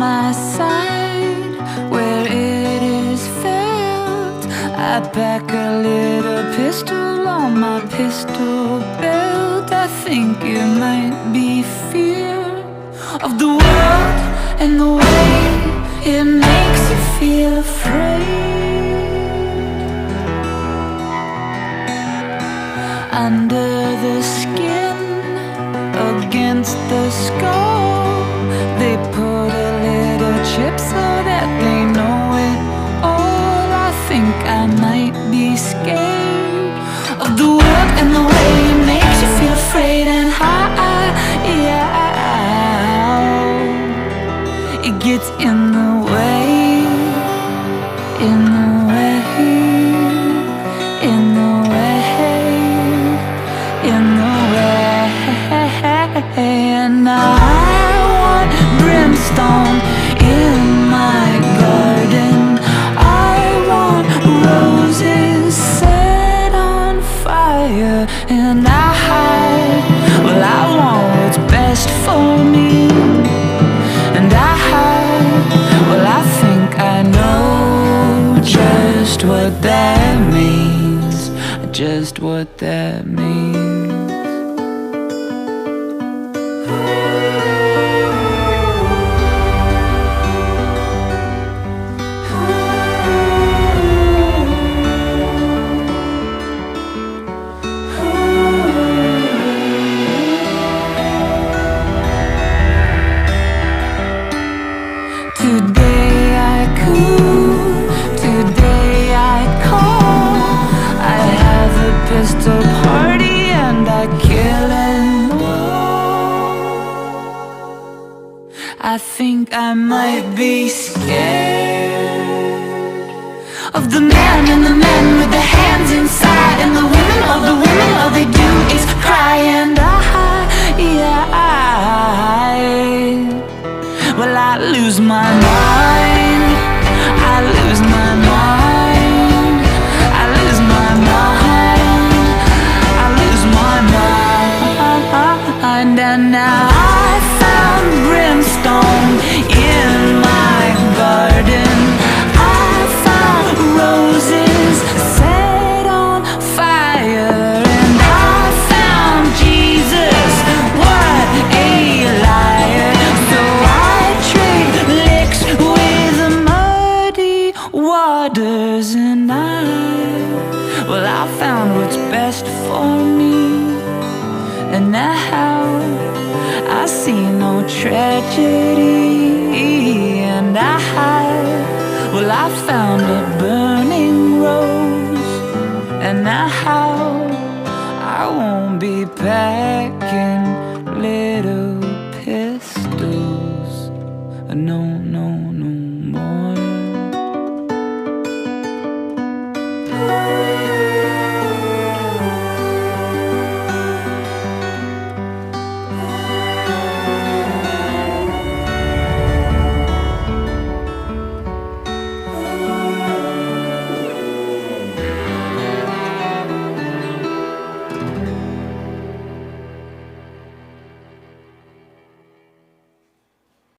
my side where it is felt. I pack a little pistol on my pistol belt. I think it might be fear of the world and the way it makes you feel afraid. Under the skin, against the skull, they put a little chip so that they know it all. I think I might be scared of the world and the way it makes you feel afraid. And how, yeah, it gets in the way, in the way, in the way, in the way. And I want brimstone in my garden. I want roses set on fire. And well, I want what's best for me. And well, I think I know just what that means, just what that means. Pistol party and I kill him. I think I might be scared of the man and the men with the hands inside, and the women, all they do is cry. And well, I lose my mind, I lose my mind, I lose my mind, I lose my mind. And now I found brimstone in my garden. I found roses set on fire. And I found Jesus, what a liar. So I trade licks with muddy waters. And well, I found what's best for me. And now I see no tragedy. And well, I found a burning rose. And now I won't be packing little pistols. No, no, no more.